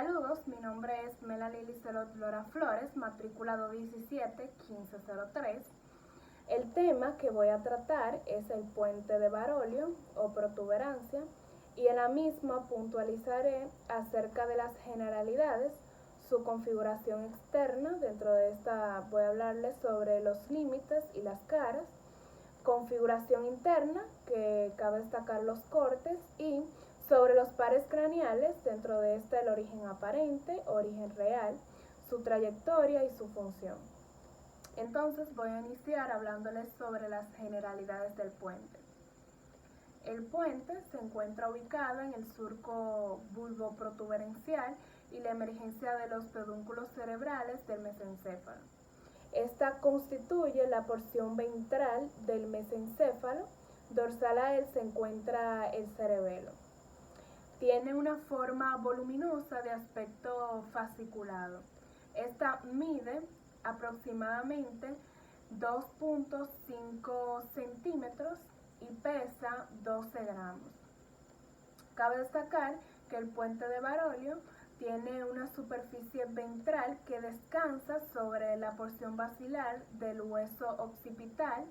Saludos, mi nombre es Melanie Lizelot Lora Flores, matrícula 217-1503. El tema que voy a tratar es el puente de Barolio o protuberancia y en la misma puntualizaré acerca de las generalidades, su configuración externa. Dentro de esta voy a hablarles sobre los límites y las caras, configuración interna, que cabe destacar los cortes, y sobre los pares craneales. Dentro de esta el origen aparente, origen real, su trayectoria y su función. Entonces voy a iniciar hablándoles sobre las generalidades del puente. El puente se encuentra ubicado en el surco bulboprotuberencial y la emergencia de los pedúnculos cerebrales del mesencéfalo. Esta constituye la porción ventral del mesencéfalo. Dorsal a él se encuentra el cerebelo. Tiene una forma voluminosa de aspecto fasciculado. Esta mide aproximadamente 2.5 centímetros y pesa 12 gramos. Cabe destacar que el puente de Barolio tiene una superficie ventral que descansa sobre la porción basilar del hueso occipital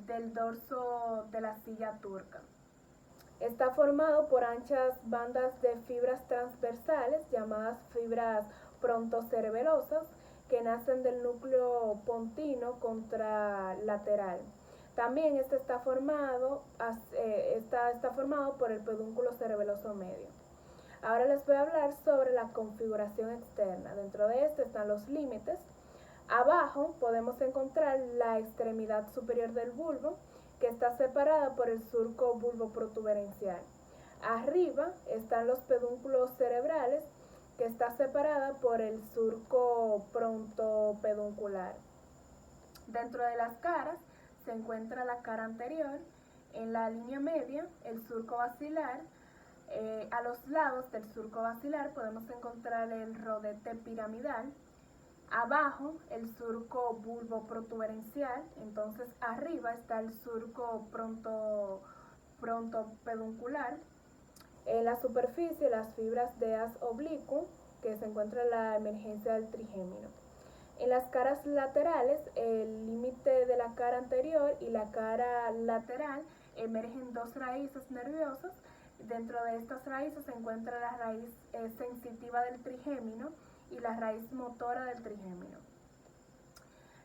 del dorso de la silla turca. Está formado por anchas bandas de fibras transversales llamadas fibras prontocerebelosas que nacen del núcleo pontino contralateral. También está formado por el pedúnculo cerebeloso medio. Ahora les voy a hablar sobre la configuración externa. Dentro de esto están los límites. Abajo podemos encontrar la extremidad superior del bulbo, que está separada por el surco bulboprotuberencial. Arriba están los pedúnculos cerebrales, que está separada por el surco prontopeduncular. Dentro de las caras se encuentra la cara anterior, en la línea media el surco basilar. A los lados del surco basilar podemos encontrar el rodete piramidal. Abajo el surco bulboprotuberencial, entonces arriba está el surco prontopeduncular. En la superficie las fibras de haz oblicuo, que se encuentra en la emergencia del trigémino. En las caras laterales, el límite de la cara anterior y la cara lateral emergen dos raíces nerviosas. Dentro de estas raíces se encuentra la raíz sensitiva del trigémino y la raíz motora del trigémino.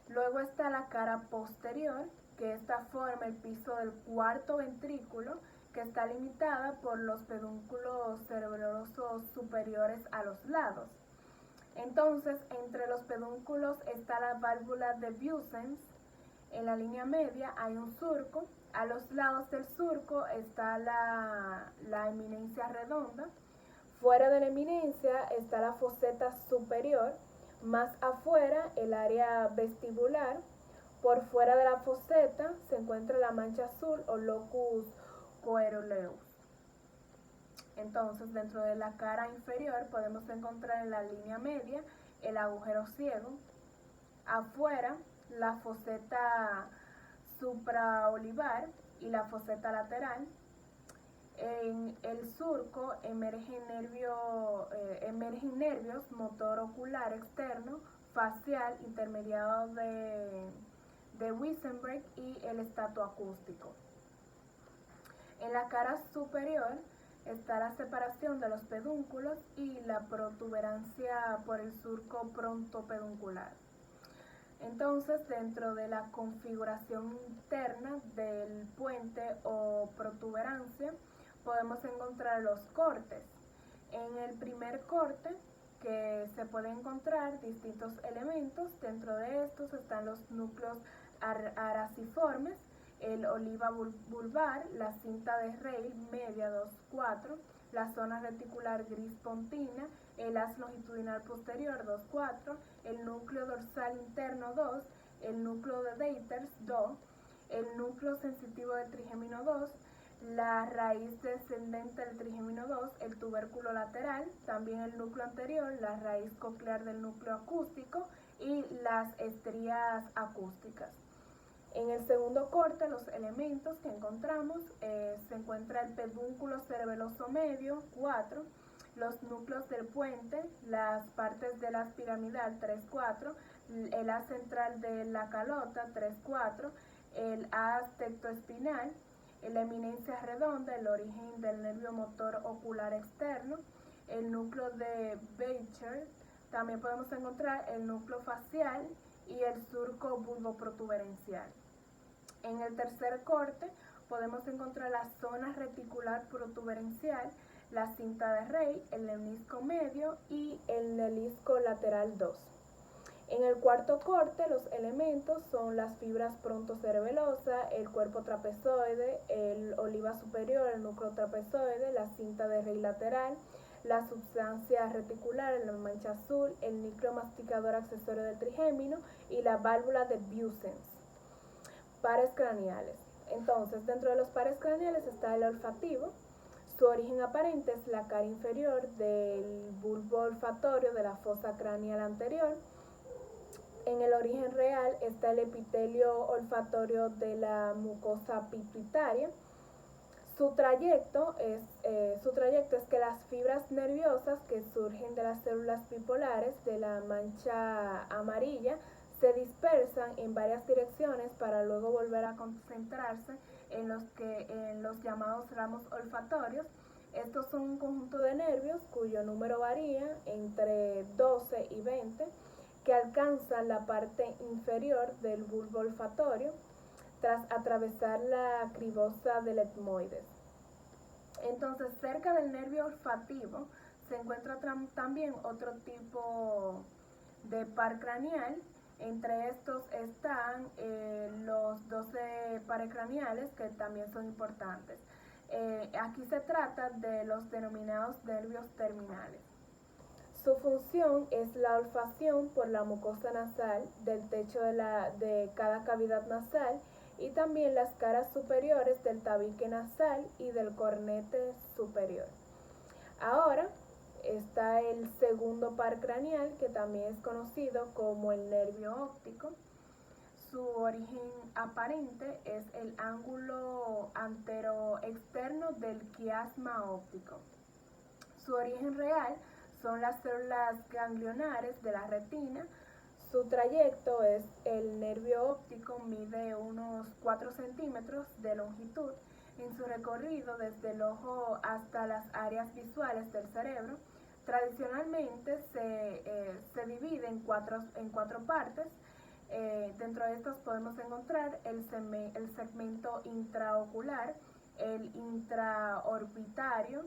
Luego está la cara posterior, que esta forma el piso del cuarto ventrículo, que está limitada por los pedúnculos cerebelosos superiores a los lados. Entonces, entre los pedúnculos está la válvula de Bussens. En la línea media hay un surco. A los lados del surco está la eminencia redonda. Fuera de la eminencia está la foseta superior. Más afuera el área vestibular. Por fuera de la foseta se encuentra la mancha azul o locus coeruleus. Entonces, dentro de la cara inferior podemos encontrar en la línea media el agujero ciego. Afuera, la foseta supraolivar y la foseta lateral. En el surco emergen nervios motor ocular externo, facial, intermediado de Wiesenberg y el estatoacústico. En la cara superior está la separación de los pedúnculos y la protuberancia por el surco prontopeduncular. Entonces, dentro de la configuración interna del puente o protuberancia, podemos encontrar los cortes. En el primer corte, que se pueden encontrar distintos elementos. Dentro de estos están los núcleos araciformes, el oliva vulvar, la cinta de Reil media 2,4, la zona reticular gris pontina, el haz longitudinal posterior 2,4, el núcleo dorsal interno 2, el núcleo de Deiters 2, el núcleo sensitivo del trigémino 2, la raíz descendente del trigémino 2, el tubérculo lateral, también el núcleo anterior, la raíz coclear del núcleo acústico y las estrías acústicas. En el segundo corte, los elementos que encontramos, se encuentra el pedúnculo cerebeloso medio 4, los núcleos del puente, las partes de la piramidal 3-4, el haz central de la calota 3-4, el haz tectoespinal, la eminencia redonda, el origen del nervio motor ocular externo, el núcleo de Becher. También podemos encontrar el núcleo facial y el surco bulboprotuberencial. En el tercer corte podemos encontrar la zona reticular protuberencial, la cinta de Rey, el menisco medio y el menisco lateral 2. En el cuarto corte, los elementos son las fibras prontocerebelosa, el cuerpo trapezoide, el oliva superior, el núcleo trapezoide, la cinta de Rey lateral, la substancia reticular, la mancha azul, el núcleo masticador accesorio del trigémino y la válvula de Bussens. Pares craneales. Entonces, dentro de los pares craneales está el olfativo. Su origen aparente es la cara inferior del bulbo olfatorio de la fosa craneal anterior. En el origen real está el epitelio olfatorio de la mucosa pituitaria. Su trayecto es que las fibras nerviosas que surgen de las células bipolares de la mancha amarilla se dispersan en varias direcciones para luego volver a concentrarse en los llamados ramos olfatorios. Estos son un conjunto de nervios cuyo número varía entre 12 y 20 que alcanzan la parte inferior del bulbo olfatorio tras atravesar la cribosa del etmoides. Entonces, cerca del nervio olfativo se encuentra también otro tipo de par craneal. Entre estos están los 12 pares craneales, que también son importantes. Aquí se trata de los denominados nervios terminales. Su función es la olfacción por la mucosa nasal del techo de cada cavidad nasal y también las caras superiores del tabique nasal y del cornete superior. Ahora está el segundo par craneal, que también es conocido como el nervio óptico. Su origen aparente es el ángulo anteroexterno del quiasma óptico. Su origen real son las células ganglionares de la retina. Su trayecto es el nervio óptico, mide unos 4 centímetros de longitud en su recorrido desde el ojo hasta las áreas visuales del cerebro. Tradicionalmente se divide en cuatro partes. Dentro de estas podemos encontrar el segmento intraocular, el intraorbitario,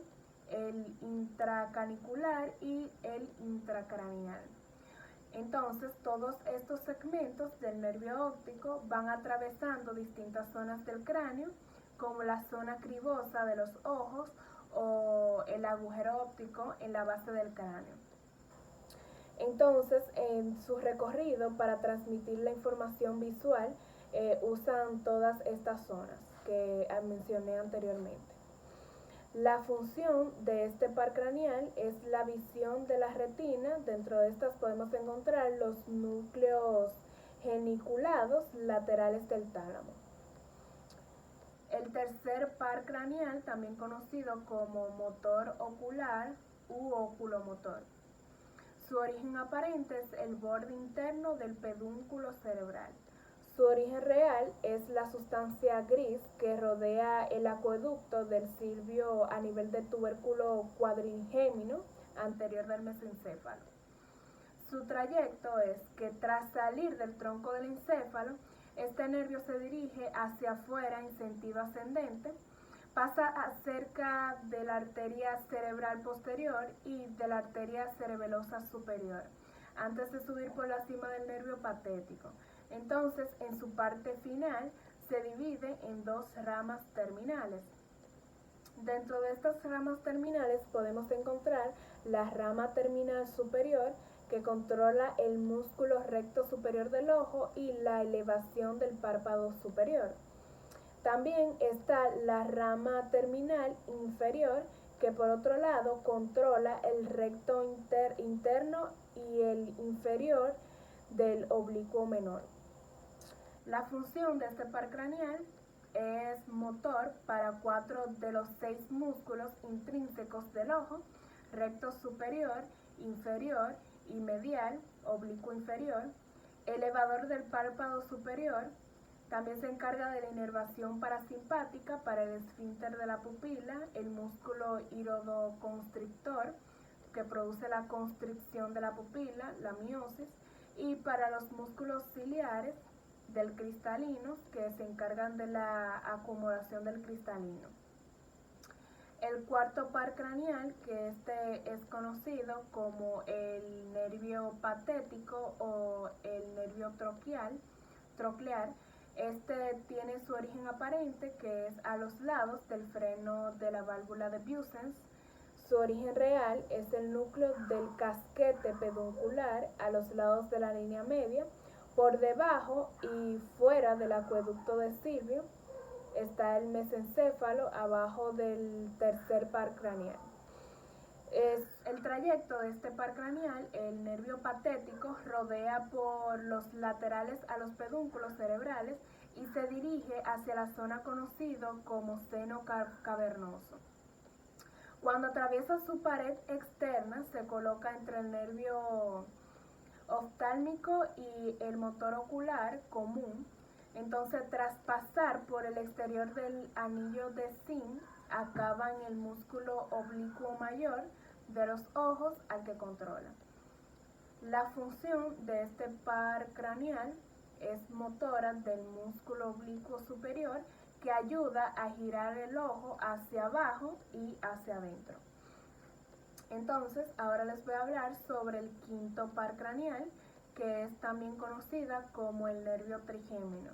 el intracanicular y el intracraneal. Entonces, todos estos segmentos del nervio óptico van atravesando distintas zonas del cráneo, como la zona cribosa de los ojos o el agujero óptico en la base del cráneo. Entonces, en su recorrido para transmitir la información visual, usan todas estas zonas que mencioné anteriormente. La función de este par craneal es la visión de la retina. Dentro de estas podemos encontrar los núcleos geniculados laterales del tálamo. El tercer par craneal, también conocido como motor ocular u oculomotor. Su origen aparente es el borde interno del pedúnculo cerebral. Su origen real es la sustancia gris que rodea el acueducto del silvio a nivel del tubérculo cuadrigémino anterior del mesencéfalo. Su trayecto es que tras salir del tronco del encéfalo, este nervio se dirige hacia afuera en sentido ascendente, pasa cerca de la arteria cerebral posterior y de la arteria cerebelosa superior, antes de subir por la cima del nervio patético. Entonces, en su parte final, se divide en dos ramas terminales. Dentro de estas ramas terminales podemos encontrar la rama terminal superior, que controla el músculo recto superior del ojo y la elevación del párpado superior. También está la rama terminal inferior, que por otro lado controla el recto interno y el inferior del oblicuo menor. La función de este par craneal es motor para 4 de los 6 músculos intrínsecos del ojo, recto superior, inferior y medial, oblicuo inferior, elevador del párpado superior. También se encarga de la inervación parasimpática para el esfínter de la pupila, el músculo iridoconstrictor, que produce la constricción de la pupila, la miosis, y para los músculos ciliares del cristalino, que se encargan de la acomodación del cristalino. El cuarto par craneal, que este es conocido como el nervio patético o el nervio troclear, este tiene su origen aparente, que es a los lados del freno de la válvula de Bussens. Su origen real es el núcleo del casquete peduncular a los lados de la línea media, por debajo y fuera del acueducto de Silvio. Está el mesencéfalo abajo del tercer par craneal. Es el trayecto de este par craneal, el nervio patético rodea por los laterales a los pedúnculos cerebrales y se dirige hacia la zona conocida como seno cavernoso. Cuando atraviesa su pared externa, se coloca entre el nervio oftálmico y el motor ocular común. Entonces, tras pasar por el exterior del anillo de zinc, acaba en el músculo oblicuo mayor de los ojos al que controla. La función de este par craneal es motora del músculo oblicuo superior, que ayuda a girar el ojo hacia abajo y hacia adentro. Entonces, ahora les voy a hablar sobre el quinto par craneal, que es también conocida como el nervio trigémino.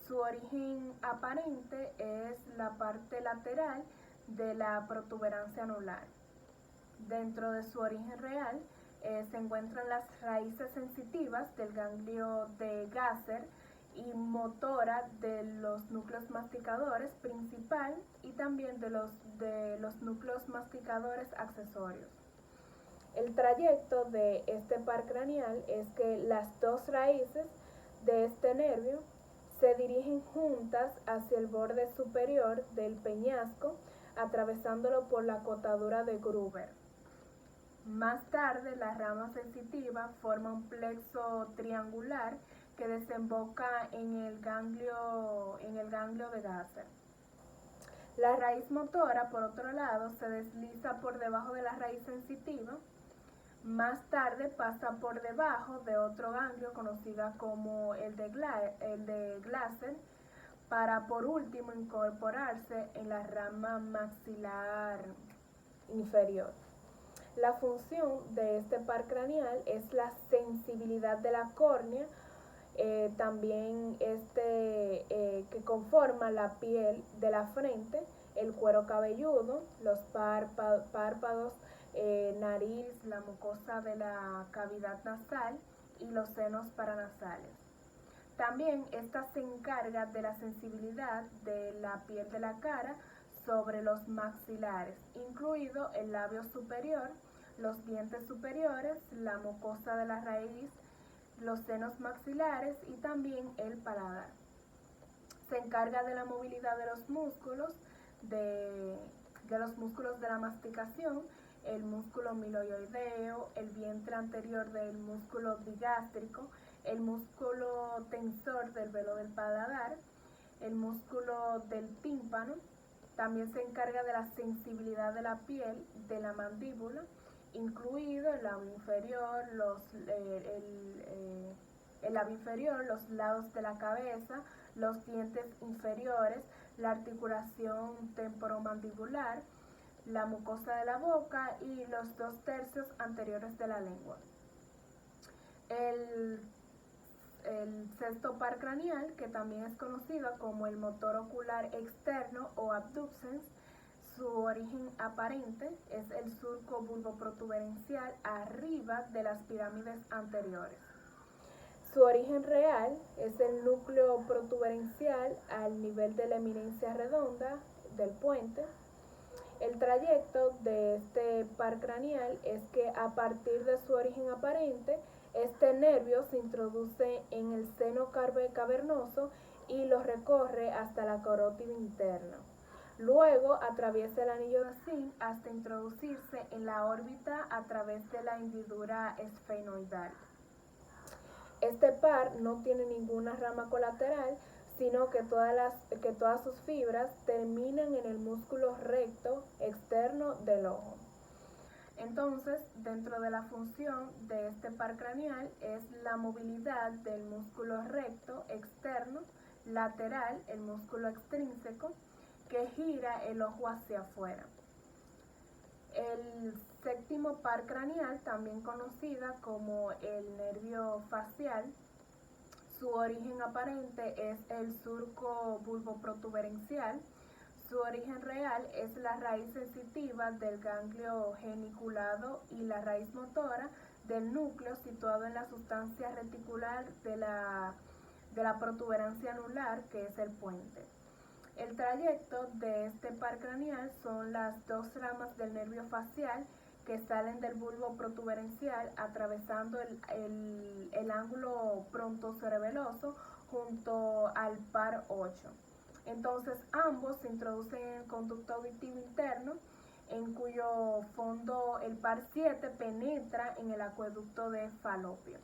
Su origen aparente es la parte lateral de la protuberancia anular. Dentro de su origen real se encuentran las raíces sensitivas del ganglio de Gasser y motora de los núcleos masticadores principal y también de los núcleos masticadores accesorios. El trayecto de este par craneal es que las dos raíces de este nervio se dirigen juntas hacia el borde superior del peñasco, atravesándolo por la cortadura de Gruber. Más tarde, la rama sensitiva forma un plexo triangular que desemboca en el ganglio de Gasser. La raíz motora, por otro lado, se desliza por debajo de la raíz sensitiva. Más tarde pasa por debajo de otro ganglio conocido como el de Glasser, para por último incorporarse en la rama maxilar inferior. La función de este par craneal es la sensibilidad de la córnea, también que conforma la piel de la frente, el cuero cabelludo, los párpados, nariz, la mucosa de la cavidad nasal y los senos paranasales. También esta se encarga de la sensibilidad de la piel de la cara sobre los maxilares, incluido el labio superior, los dientes superiores, la mucosa de la raíz, los senos maxilares y también el paladar. Se encarga de la movilidad de los músculos, de la masticación, el músculo miloioideo, el vientre anterior del músculo digástrico, el músculo tensor del velo del paladar, el músculo del tímpano. También se encarga de la sensibilidad de la piel de la mandíbula, incluido el labio inferior, los lados de la cabeza, los dientes inferiores, la articulación temporomandibular, la mucosa de la boca y los 2/3 anteriores de la lengua. El sexto par craneal, que también es conocido como el motor ocular externo o abducens, su origen aparente es el surco bulboprotuberencial arriba de las pirámides anteriores. Su origen real es el núcleo protuberencial al nivel de la eminencia redonda del puente. El trayecto de este par craneal es que a partir de su origen aparente, este nervio se introduce en el seno cavernoso y lo recorre hasta la carótida interna. Luego atraviesa el anillo de zinc hasta introducirse en la órbita a través de la hendidura esfenoidal. Este par no tiene ninguna rama colateral, sino que todas sus fibras terminan en el músculo recto externo del ojo. Entonces, dentro de la función de este par craneal es la movilidad del músculo recto externo, lateral, el músculo extrínseco, que gira el ojo hacia afuera. El séptimo par craneal, también conocida como el nervio facial, su origen aparente es el surco bulboprotuberencial. Su origen real es la raíz sensitiva del ganglio geniculado y la raíz motora del núcleo situado en la sustancia reticular de la protuberancia anular, que es el puente. El trayecto de este par craneal son las dos ramas del nervio facial que salen del bulbo protuberencial atravesando el ángulo frontocerebeloso junto al par 8. Entonces ambos se introducen en el conducto auditivo interno, en cuyo fondo el par 7 penetra en el acueducto de Falopio.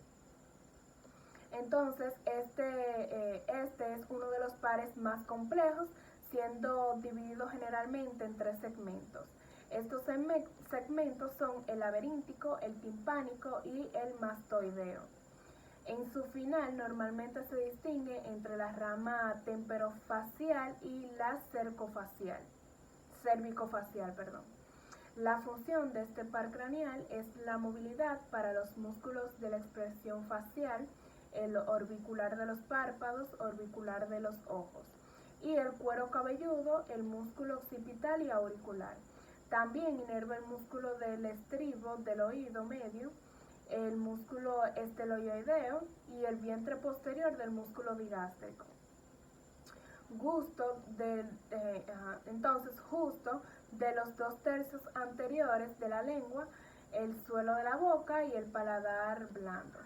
Entonces este es uno de los pares más complejos, siendo dividido generalmente en 3 segmentos. Estos segmentos son el laberíntico, el timpánico y el mastoideo. En su final normalmente se distingue entre la rama temperofacial y la cervicofacial. La función de este par craneal es la movilidad para los músculos de la expresión facial, el orbicular de los párpados, orbicular de los ojos, y el cuero cabelludo, el músculo occipital y auricular. También inerva el músculo del estribo del oído medio, el músculo esteloideo y el vientre posterior del músculo digástrico. Entonces, justo de los 2/3 anteriores de la lengua, el suelo de la boca y el paladar blando.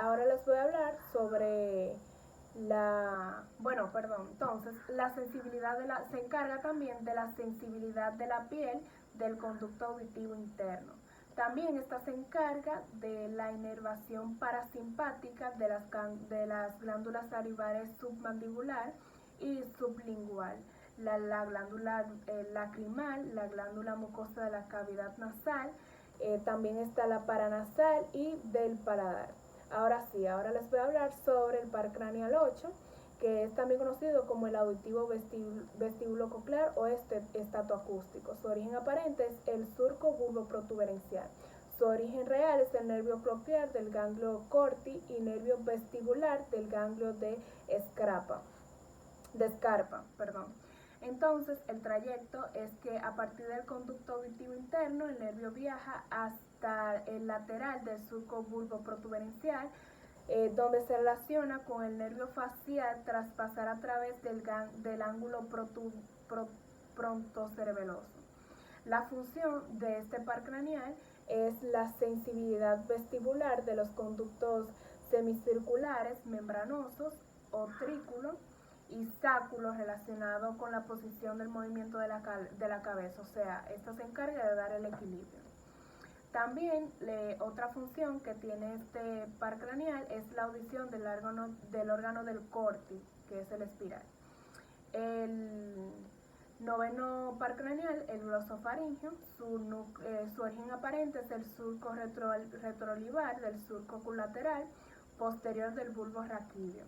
Ahora les voy a hablar sobre entonces la sensibilidad se encarga también de la sensibilidad de la piel del conducto auditivo interno. También esta se encarga de la inervación parasimpática de las glándulas salivares submandibular y sublingual, la glándula lacrimal, la glándula mucosa de la cavidad nasal, también está la paranasal y del paladar. Ahora les voy a hablar sobre el par craneal 8, que es también conocido como el auditivo vestíbulo-coclear o estatoacústico. Su origen aparente es el surco bulboprotuberencial. Su origen real es el nervio coclear del ganglio corti y nervio vestibular del ganglio de Scarpa. Entonces, el trayecto es que a partir del conducto auditivo interno, el nervio viaja hasta el lateral del surco bulboprotuberencial, donde se relaciona con el nervio facial tras pasar a través del ángulo frontocerebeloso. La función de este par craneal es la sensibilidad vestibular de los conductos semicirculares membranosos o trículo y sáculo relacionado con la posición del movimiento de la cabeza, o sea, esto se encarga de dar el equilibrio. También otra función que tiene este par craneal es la audición del órgano del corti, que es el espiral. El noveno par craneal, el glosofaringeo, su origen aparente es el surco retroolivar del surco colateral posterior del bulbo raquídeo.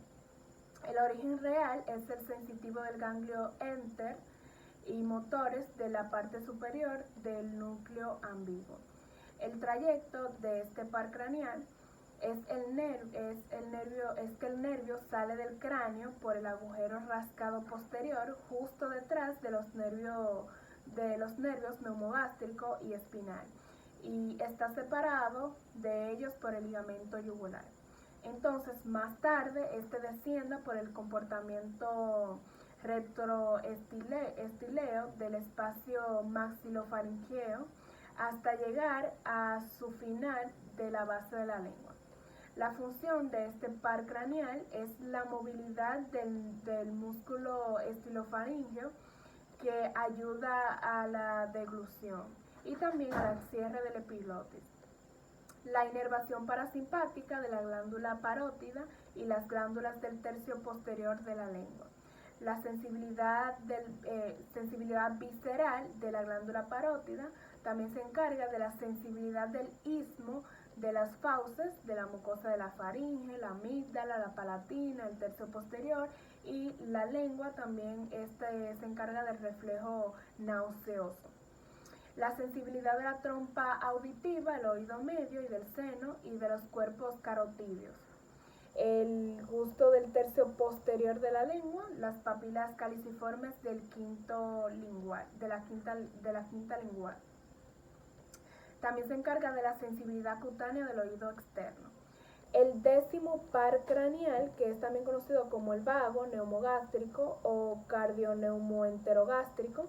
El origen real es el sensitivo del ganglio enter y motores de la parte superior del núcleo ambiguo. El trayecto de este par craneal es que el nervio sale del cráneo por el agujero rascado posterior justo detrás de los nervios neumogástrico y espinal, y está separado de ellos por el ligamento yugular. Entonces, más tarde, este desciende por el comportamiento retroestileo del espacio maxilofaringeo hasta llegar a su final de la base de la lengua. La función de este par craneal es la movilidad del músculo estilofaringeo que ayuda a la deglución y también al cierre del epiglotis. La inervación parasimpática de la glándula parótida y las glándulas del tercio posterior de la lengua. La sensibilidad visceral de la glándula parótida también se encarga de la sensibilidad del istmo de las fauces, de la mucosa de la faringe, la amígdala, la palatina, el tercio posterior, y la lengua también se encarga del reflejo nauseoso. La sensibilidad de la trompa auditiva, el oído medio y del seno y de los cuerpos carotídeos. El gusto del tercio posterior de la lengua, las papilas caliciformes del quinto lingual, de la quinta lingual. También se encarga de la sensibilidad cutánea del oído externo. El 10º par craneal, que es también conocido como el vago neumogástrico o cardioneumoenterogástrico,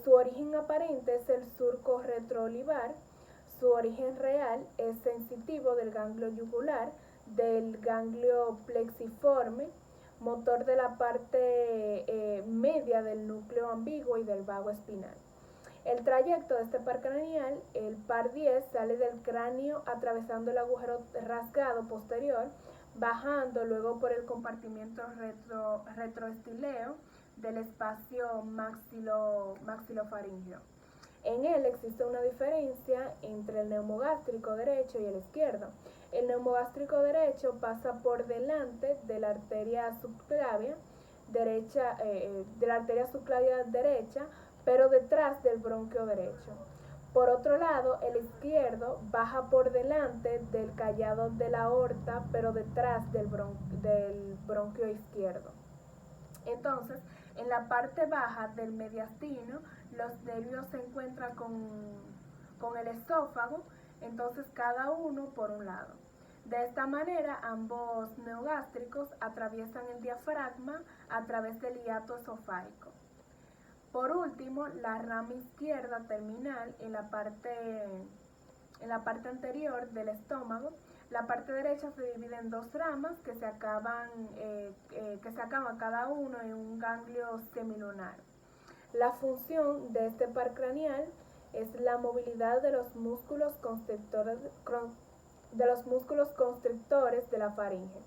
su origen aparente es el surco retroolivar. Su origen real es sensitivo del ganglio yugular, del ganglio plexiforme, motor de la parte media del núcleo ambiguo y del vago espinal. El trayecto de este par craneal, el par 10, sale del cráneo atravesando el agujero rasgado posterior, bajando luego por el compartimiento retroestileo del espacio maxilofaringeo. En él existe una diferencia entre el neumogástrico derecho y el izquierdo. El neumogástrico derecho pasa por delante de la arteria subclavia derecha, pero detrás del bronquio derecho. Por otro lado, el izquierdo baja por delante del callado de la aorta, pero detrás del bronquio izquierdo. Entonces, en la parte baja del mediastino, los nervios se encuentran con el esófago, entonces cada uno por un lado. De esta manera, ambos neugástricos atraviesan el diafragma a través del hiato esofágico. Por último, la rama izquierda terminal en la parte anterior del estómago. La parte derecha se divide en dos ramas que se acaban cada uno en un ganglio semilunar. La función de este par craneal es la movilidad de los músculos constrictores de la faringe.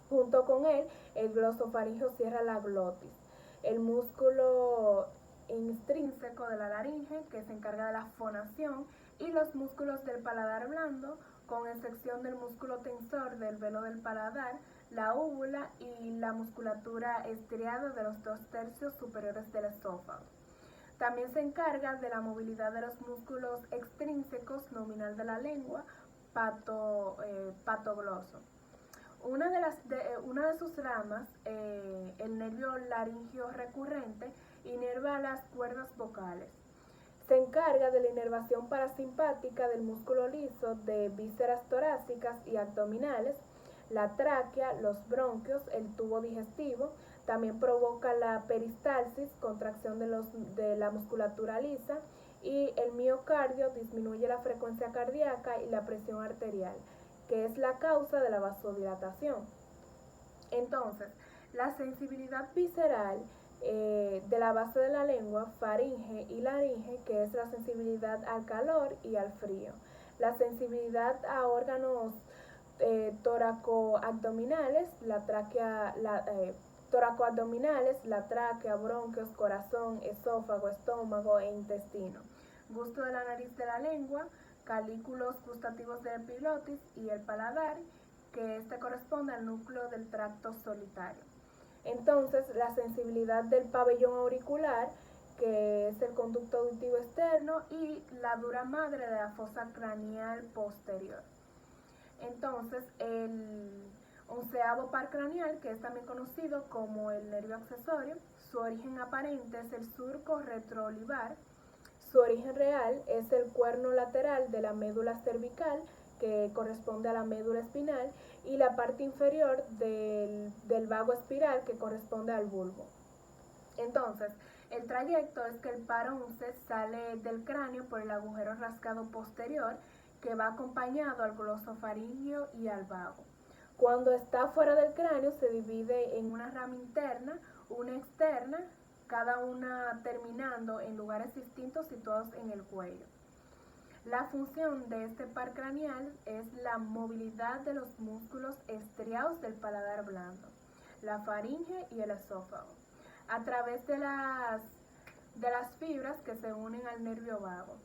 Junto con él, el glosofaringeo cierra la glotis. El músculo intrínseco de la laringe, que se encarga de la fonación, y los músculos del paladar blando, con excepción del músculo tensor del velo del paladar, la úvula y la musculatura estriada de los 2/3 superiores del esófago. También se encarga de la movilidad de los músculos extrínsecos nominal de la lengua, patogloso. Una de sus ramas, el nervio laringio recurrente, inerva las cuerdas vocales. Se encarga de la inervación parasimpática del músculo liso de vísceras torácicas y abdominales, la tráquea, los bronquios, el tubo digestivo. También provoca la peristalsis, contracción de la musculatura lisa, y el miocardio disminuye la frecuencia cardíaca y la presión arterial, que es la causa de la vasodilatación. Entonces, la sensibilidad visceral de la base de la lengua, faringe y laringe, que es la sensibilidad al calor y al frío. La sensibilidad a órganos toracoabdominales, la tráquea, bronquios, corazón, esófago, estómago e intestino. Gusto de la nariz de la lengua, calículos gustativos de epiglotis y el paladar, que corresponde al núcleo del tracto solitario. Entonces, la sensibilidad del pabellón auricular, que es el conducto auditivo externo, y la dura madre de la fosa craneal posterior. Entonces, el 11º par craneal, que es también conocido como el nervio accesorio, su origen aparente es el surco retroolivar. Su origen real es el cuerno lateral de la médula cervical, que corresponde a la médula espinal, y la parte inferior del vago espiral, que corresponde al bulbo. Entonces, el trayecto es que el par 11 sale del cráneo por el agujero rasgado posterior, que va acompañado al glosofaringeo y al vago. Cuando está fuera del cráneo se divide en una rama interna, una externa, cada una terminando en lugares distintos situados en el cuello. La función de este par craneal es la movilidad de los músculos estriados del paladar blando, la faringe y el esófago, a través de las fibras que se unen al nervio vago.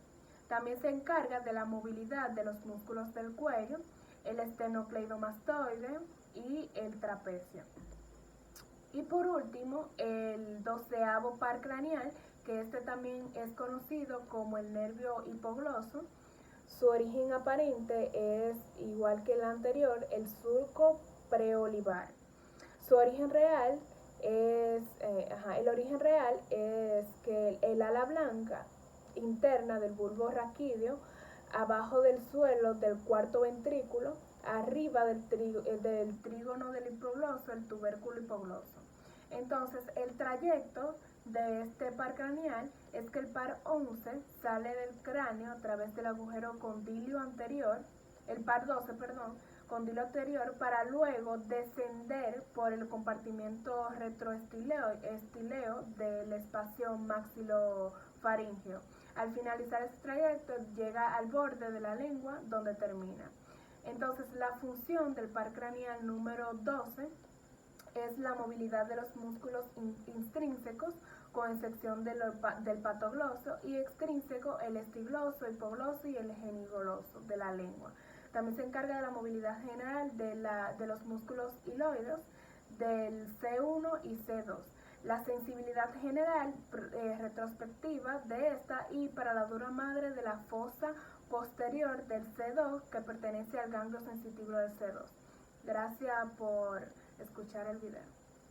También se encarga de la movilidad de los músculos del cuello, el esternocleidomastoide y el trapecio. Y por último, el 12º par craneal, que este también es conocido como el nervio hipogloso. Su origen aparente es, igual que el anterior, el surco preolivar. Su origen real es, que el ala blanca interna del bulbo raquídeo, abajo del suelo del cuarto ventrículo, arriba del trígono del hipogloso, el tubérculo hipogloso. Entonces, el trayecto de este par craneal es que el par 11 sale del cráneo a través del agujero condilio anterior, el par 12, perdón, condilio anterior, para luego descender por el compartimento retroestileo del espacio maxilofaríngeo. Al finalizar este trayecto llega al borde de la lengua donde termina. Entonces, la función del par craneal número 12 es la movilidad de los músculos intrínsecos, con excepción del patogloso, y extrínseco el estigloso, hipogloso y el genigloso de la lengua. También se encarga de la movilidad general de los músculos hiloides del C1 y C2, la sensibilidad general retrospectiva de esta y para la dura madre de la fosa posterior del C2 que pertenece al ganglio sensitivo del C2. Gracias por escuchar el video.